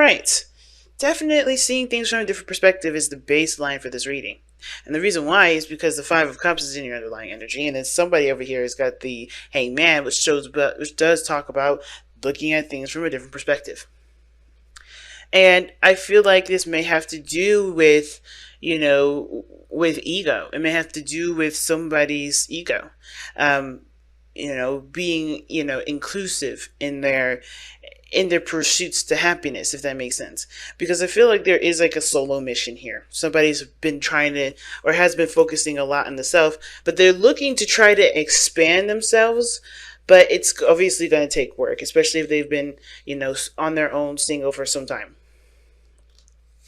right. Definitely seeing things from a different perspective is the baseline for this reading. And the reason why is because the Five of Cups is in your underlying energy, and then somebody over here has got the Hangman, which does talk about looking at things from a different perspective. And I feel like this may have to do with, with ego. It may have to do with somebody's ego. Um, being, inclusive in their pursuits to happiness, if that makes sense. Because I feel like there is like a solo mission here. Somebody's been trying to, or has been focusing a lot on the self, but they're looking to try to expand themselves. But it's obviously going to take work, especially if they've been, on their own single for some time.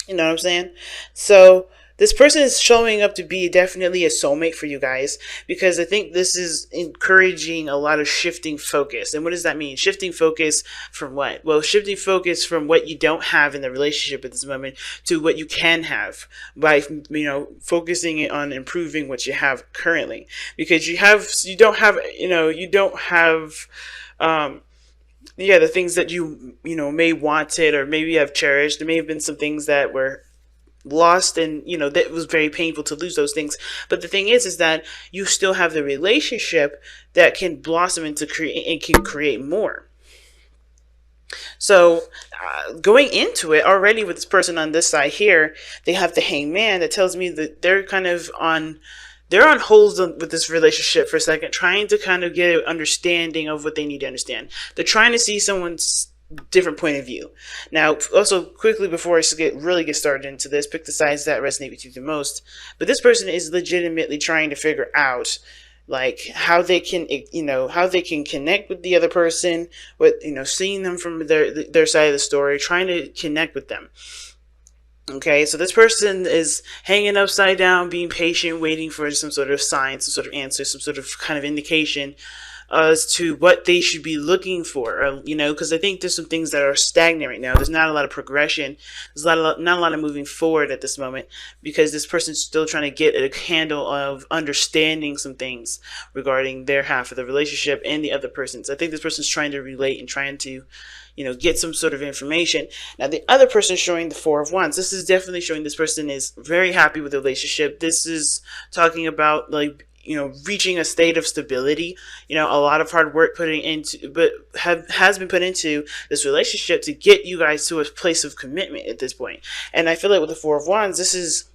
You know what I'm saying? So this person is showing up to be definitely a soulmate for you guys, because I think this is encouraging a lot of shifting focus. And what does that mean? Shifting focus from what? Well, shifting focus from what you don't have in the relationship at this moment to what you can have by, focusing it on improving what you have currently. Because you don't have the things that may wanted, or maybe have cherished. There may have been some things that were lost, and that was very painful to lose those things. But the thing is that you still have the relationship that can blossom into create and can create more. So going into it already with this person on this side here, they have the Hangman. That tells me that they're kind of on hold with this relationship for a second, trying to kind of get an understanding of what they need to understand. They're trying to see someone's different point of view. Now, also quickly before I really get started into this, pick the sides that resonate with you the most. But this person is legitimately trying to figure out like how they can connect with the other person, with seeing them from their side of the story, trying to connect with them. Okay, so this person is hanging upside down, being patient, waiting for some sort of sign, some sort of answer, some sort of kind of indication as to what they should be looking for, because I think there's some things that are stagnant right now. There's not a lot of progression. There's not a lot of moving forward at this moment, because this person's still trying to get a handle of understanding some things regarding their half of the relationship and the other person's. I think this person's trying to relate and trying to get some sort of information. Now, the other person showing the Four of Wands, this is definitely showing this person is very happy with the relationship. This is talking about reaching a state of stability. A lot of hard work has been put into this relationship to get you guys to a place of commitment at this point. And I feel like with the Four of Wands, this is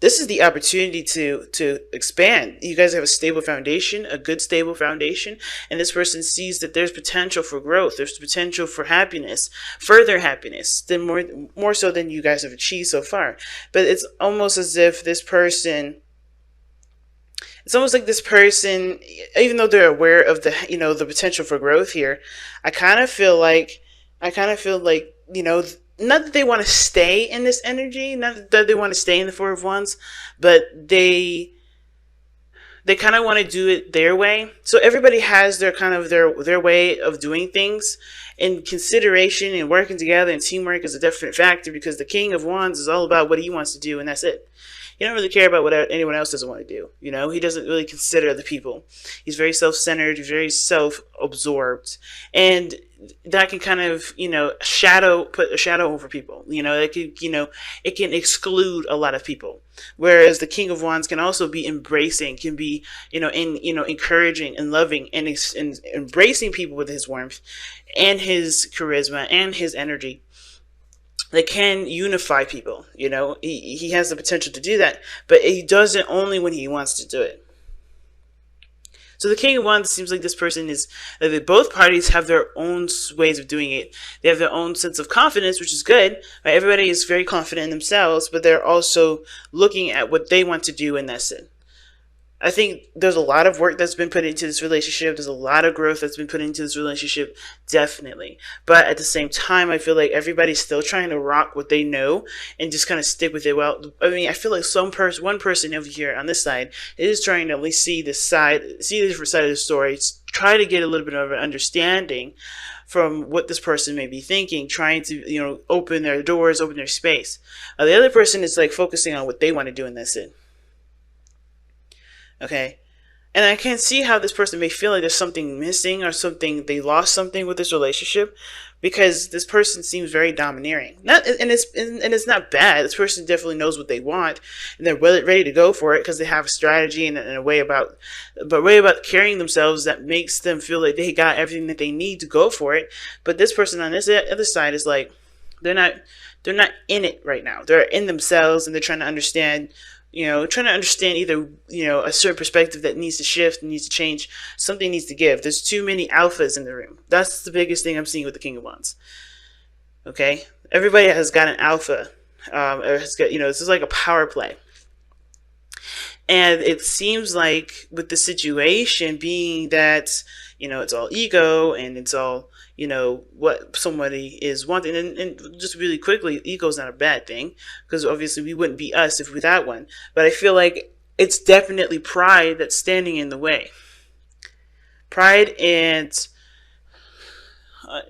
the opportunity to expand. You guys have a stable foundation, a good stable foundation, and this person sees that there's potential for growth. There's potential for happiness, further happiness, than more so than you guys have achieved so far. But it's almost as if this person, it's almost like this person, even though they're aware of the potential for growth here, I kind of feel like not that they want to stay in this energy, not that they want to stay in the Four of Wands, but they kind of want to do it their way. So everybody has their way of doing things. In consideration and working together and teamwork is a definite factor, because the King of Wands is all about what he wants to do, and that's it. He don't really care about what anyone else doesn't want to do. He doesn't really consider other people. He's very self-centered. He's very self-absorbed, and that can kind of put a shadow over people. It can exclude a lot of people. Whereas the King of Wands can also be embracing, can be encouraging and loving, and embracing people with his warmth and his charisma and his energy. That can unify people. He has the potential to do that, but he does it only when he wants to do it. So the King of Wands seems like this person is, that both parties have their own ways of doing it. They have their own sense of confidence, which is good. Right? Everybody is very confident in themselves, but they're also looking at what they want to do, and that's it. I think there's a lot of work that's been put into this relationship. There's a lot of growth that's been put into this relationship, definitely. But at the same time, I feel like everybody's still trying to rock what they know and just kind of stick with it. Well, I feel like one person over here on this side is trying to at least see the different side of the story, try to get a little bit of an understanding from what this person may be thinking, trying to, open their doors, open their space. The other person is like focusing on what they want to do, and that's it. Okay, And I can see how this person may feel like there's something missing or something, they lost something with this relationship, because this person seems very domineering. And it's not bad. This person definitely knows what they want, and they're ready to go for it because they have a strategy and a way about, carrying themselves that makes them feel like they got everything that they need to go for it. But this person on this other side is like, they're not in it right now. They're in themselves, and they're trying to understand, either, a certain perspective that needs to shift, needs to change, something needs to give. There's too many alphas in the room. That's the biggest thing I'm seeing with the King of Wands. Okay? Everybody has got an alpha. Or has got, this is like a power play. And it seems like with the situation being that, it's all ego and it's all, what somebody is wanting. And just really quickly, ego is not a bad thing, because obviously we wouldn't be us if we had one. But I feel like it's definitely pride that's standing in the way. Pride and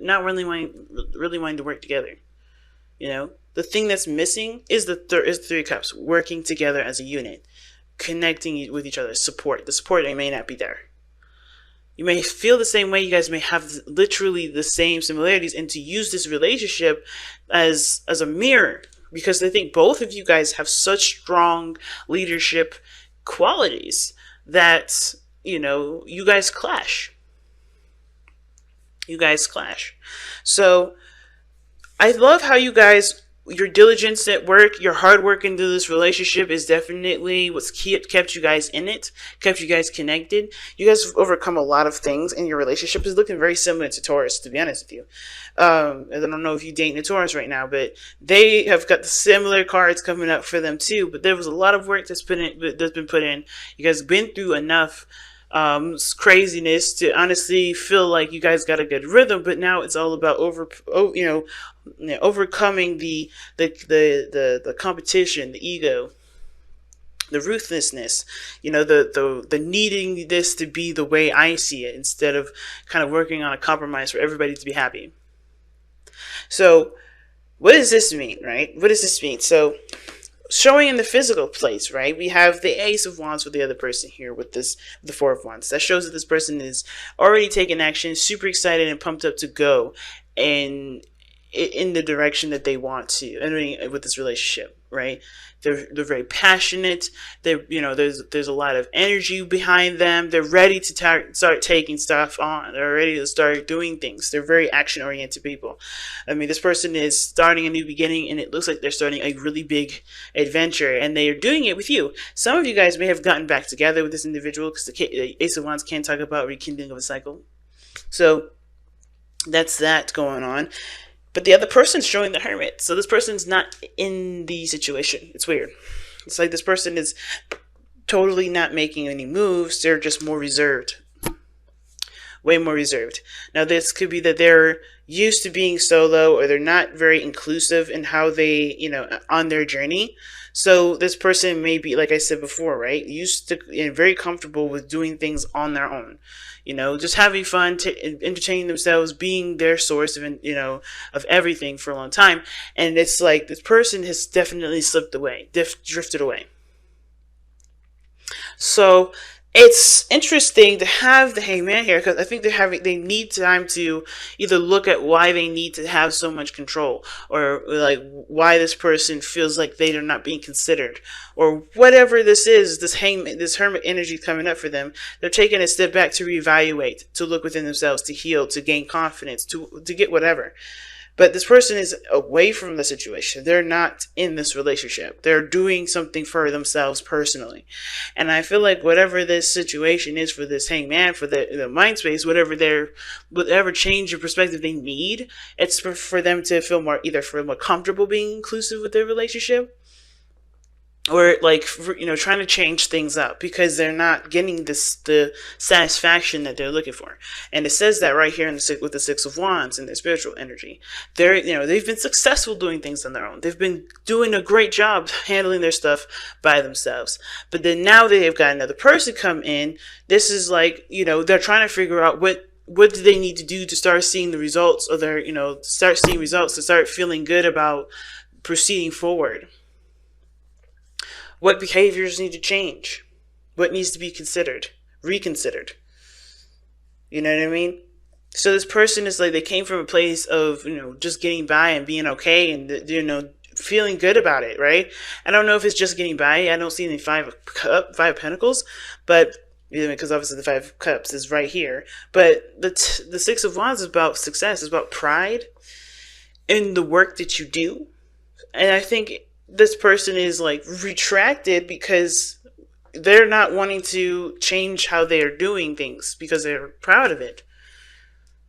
not really wanting to work together. The thing that's missing is the Three of Cups, working together as a unit, connecting with each other, support. The support may not be there. You may feel the same way. You guys may have literally the same similarities, and to use this relationship as a mirror, because I think both of you guys have such strong leadership qualities that, you guys clash. So I love how you guys, your diligence at work, your hard work into this relationship is definitely what's kept you guys in it, kept you guys connected. You guys have overcome a lot of things, and your relationship is looking very similar to Taurus, to be honest with you. I don't know if you're dating a Taurus right now, but they have got the similar cards coming up for them too. But there was a lot of work that's been put in. You guys have been through enough craziness to honestly feel like you guys got a good rhythm, but now it's all about overcoming the competition, the ego, the ruthlessness, the needing this to be the way I see it, instead of kind of working on a compromise for everybody to be happy. So what does this mean, right? What does this mean? So showing in the physical place, right? We have the Ace of Wands with the other person here with the Four of Wands. That shows that this person is already taking action, super excited and pumped up to go and in the direction that they want to, with this relationship, right? They're very passionate. There's a lot of energy behind them. They're ready to start taking stuff on. They're ready to start doing things. They're very action-oriented people. This person is starting a new beginning, and it looks like they're starting a really big adventure, and they are doing it with you. Some of you guys may have gotten back together with this individual, because the Ace of Wands can talk about rekindling of a cycle. So that's that going on. But the other person's showing the Hermit. So this person's not in the situation. It's weird. It's like this person is totally not making any moves. They're just more reserved. Way more reserved. Now this could be that they're used to being solo, or they're not very inclusive in how they, on their journey. So this person may be, like I said before, right, used to and very comfortable with doing things on their own. Just having fun, entertaining themselves, being their source of, of everything for a long time. And it's like this person has definitely slipped away, drifted away. So it's interesting to have the Hangman here, because I think they need time to either look at why they need to have so much control, or like why this person feels like they are not being considered, or whatever this is, this Hermit energy coming up for them. They're taking a step back to reevaluate, to look within themselves, to heal, to gain confidence, to get whatever. But this person is away from the situation. They're not in this relationship. They're doing something for themselves personally. And I feel like whatever this situation is for this Hangman, for the mind space, whatever change of perspective they need, it's for them to feel more comfortable being inclusive with their relationship, or trying to change things up, because they're not getting the satisfaction that they're looking for. And it says that right here with the Six of Wands and their spiritual energy. They've been successful doing things on their own. They've been doing a great job handling their stuff by themselves. But then now they've got another person come in. This is they're trying to figure out what do they need to do to start seeing the results of their, start seeing results, to start feeling good about proceeding forward. What behaviors need to change? What needs to be considered? reconsidered. You know what I mean? So this person is like, they came from a place of, just getting by and being okay and, feeling good about it, right? I don't know if it's just getting by. I don't see any five pentacles, but because obviously the 5 cups is right here. But the 6 of wands is about success. It's about pride in the work that you do. And I think this person is like retracted because they're not wanting to change how they're doing things because they're proud of it.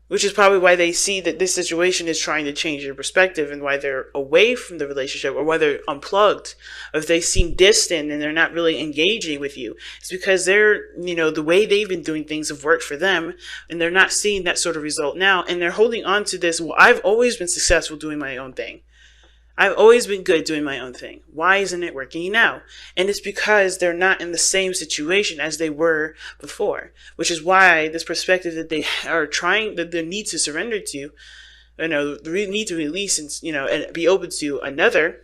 Which is probably why they see that this situation is trying to change their perspective and why they're away from the relationship or why they're unplugged. Or if they seem distant and they're not really engaging with you. It's because they're, the way they've been doing things have worked for them and they're not seeing that sort of result now. And they're holding on to this, well, I've always been successful doing my own thing. I've always been good doing my own thing. Why isn't it working now? And it's because they're not in the same situation as they were before, which is why this perspective that they are trying, that they need to surrender to, they need to release and be open to another,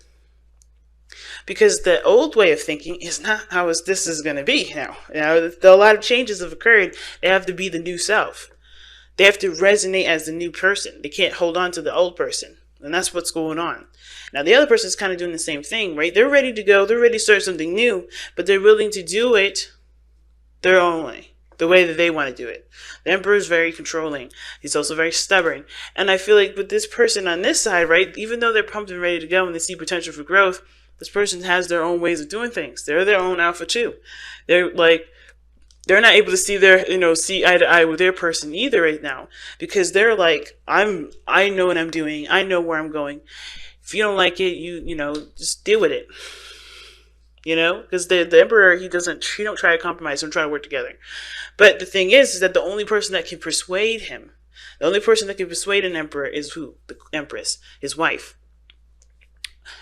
because the old way of thinking is not how this is going to be now. A lot of changes have occurred. They have to be the new self. They have to resonate as the new person. They can't hold on to the old person. And that's what's going on. Now, the other person is kind of doing the same thing, right? They're ready to go. They're ready to start something new, but they're willing to do it their own way, the way that they want to do it. The Emperor is very controlling. He's also very stubborn. And I feel like with this person on this side, right, even though they're pumped and ready to go and they see potential for growth, this person has their own ways of doing things. They're their own alpha too. They're not able to see see eye to eye with their person either right now, because they're like, I know what I'm doing. I know where I'm going. If you don't like it, you just deal with it. Because the Emperor, he don't try to compromise, don't try to work together. But the thing is that the only person that can persuade him, the only person that can persuade an Emperor is who? The Empress, his wife.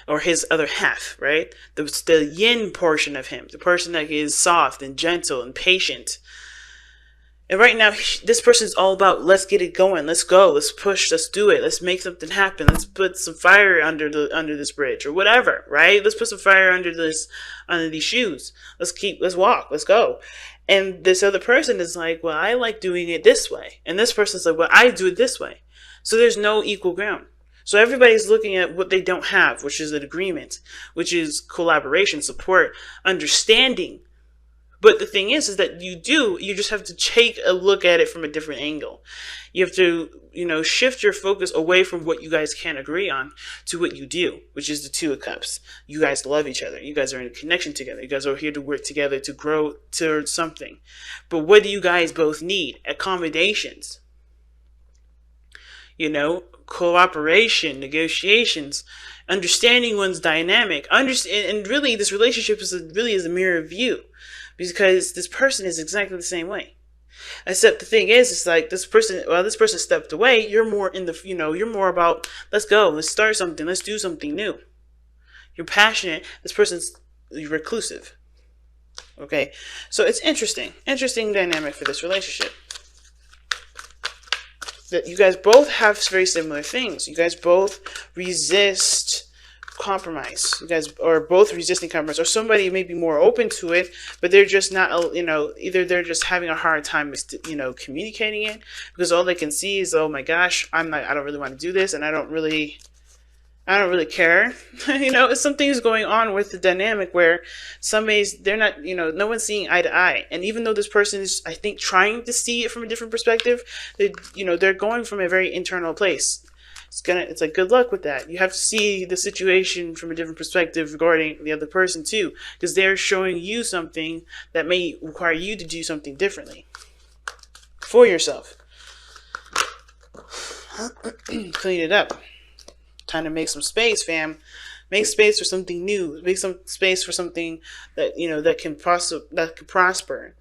Or his other half, right? The yin portion of him, the person that is soft and gentle and patient. And right now, this person is all about, let's get it going, let's go, let's push, let's do it, let's make something happen, let's put some fire under this bridge or whatever, right? Let's put some fire under these shoes. Let's walk, let's go. And this other person is like, well, I like doing it this way, and this person's like, well, I do it this way. So there's no equal ground. So everybody's looking at what they don't have, which is an agreement, which is collaboration, support, understanding. But the thing is that you just have to take a look at it from a different angle. You have to, shift your focus away from what you guys can't agree on to what you do, which is the 2 of Cups. You guys love each other. You guys are in a connection together. You guys are here to work together to grow towards something. But what do you guys both need? Accommodations. Cooperation, negotiations, understanding one's dynamic, and really this relationship is a mirror of you, because this person is exactly the same way. Except the thing is, it's like this person stepped away. You're more you're more about, let's go, let's start something, let's do something new. You're passionate. This person's reclusive. Okay, so it's interesting dynamic for this relationship. That you guys both have very similar things. You guys both resist compromise. You guys are both resisting compromise, or somebody may be more open to it, but they're just not, either they're just having a hard time, communicating it, because all they can see is, oh my gosh, I don't really want to do this, and I don't really care. Something's going on with the dynamic where they're not, no one's seeing eye to eye. And even though this person is, I think, trying to see it from a different perspective, they're going from a very internal place. It's like, good luck with that. You have to see the situation from a different perspective regarding the other person too, because they're showing you something that may require you to do something differently for yourself. Clean it up. Time to make some space, fam. Make space for something new. Make some space for something that that can prosper.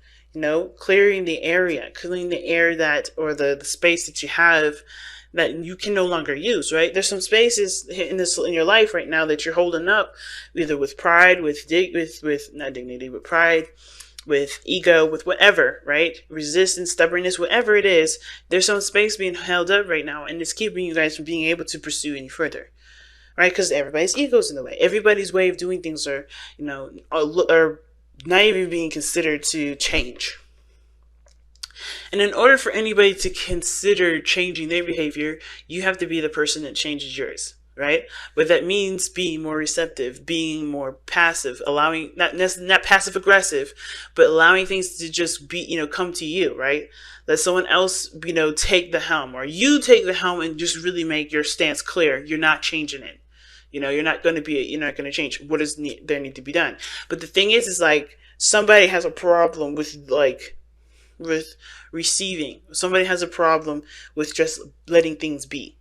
Clearing the area, clearing the air or the space that you have that you can no longer use. Right? There's some spaces in your life right now that you're holding up, either with pride, with not dignity, with pride, with ego, with whatever, right? Resistance, stubbornness, whatever it is, there's some space being held up right now, and it's keeping you guys from being able to pursue any further, right? Because everybody's ego's in the way. Everybody's way of doing things are not even being considered to change. And in order for anybody to consider changing their behavior, you have to be the person that changes yours, right? But that means being more receptive, being more passive, allowing, not passive aggressive, but allowing things to just be, come to you, right? Let someone else, take the helm, or you take the helm and just really make your stance clear. You're not changing it. You're not going to change what is there need to be done. But the thing is like, somebody has a problem with receiving. Somebody has a problem with just letting things be,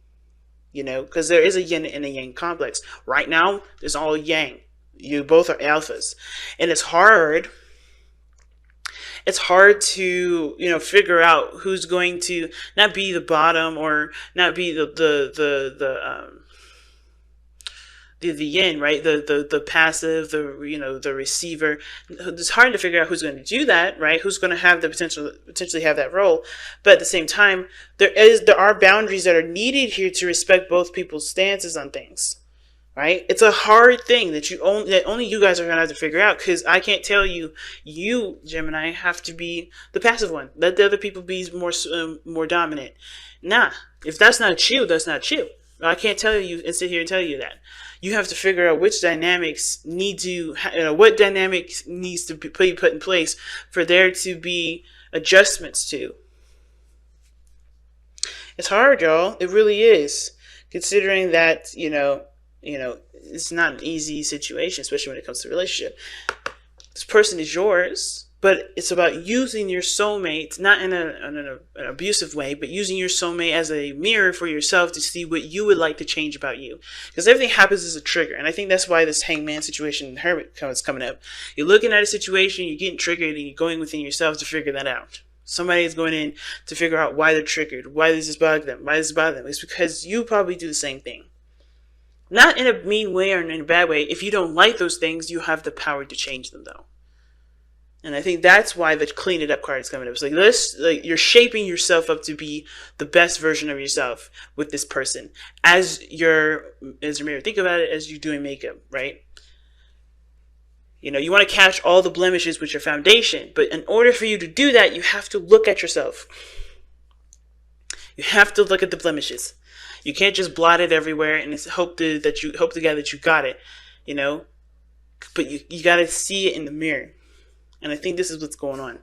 because there is a yin and a yang complex. Right now, it's all yang. You both are alphas. And it's hard to, figure out who's going to not be the bottom or not be the yin, right? The passive, the receiver. It's hard to figure out who's going to do that, right? Who's going to have the potentially have that role. But at the same time, there are boundaries that are needed here to respect both people's stances on things, right? It's a hard thing that only you guys are going to have to figure out, because I can't tell you, Gemini, have to be the passive one. Let the other people be more dominant. Nah, if that's not you, that's not you. I can't tell you and sit here and tell you that. You have to figure out which dynamics what dynamics needs to be put in place for there to be adjustments to. It's hard, y'all. It really is. Considering that, it's not an easy situation, especially when it comes to a relationship. This person is yours, but it's about using your soulmate, not in an abusive way, but using your soulmate as a mirror for yourself to see what you would like to change about you. Because everything happens as a trigger. And I think that's why this hangman situation and hermit is coming up. You're looking at a situation, you're getting triggered, and you're going within yourself to figure that out. Somebody is going in to figure out why they're triggered. Why does this bother them? Why does this bother them? It's because you probably do the same thing. Not in a mean way or in a bad way. If you don't like those things, you have the power to change them, though. And I think that's why the clean it up card is coming up. It's like this, you're shaping yourself up to be the best version of yourself with this person as your mirror. Think about it as you're doing makeup, right? You want to catch all the blemishes with your foundation, but in order for you to do that, you have to look at yourself. You have to look at the blemishes. You can't just blot it everywhere and hope to God that you got it, But you got to see it in the mirror. And I think this is what's going on.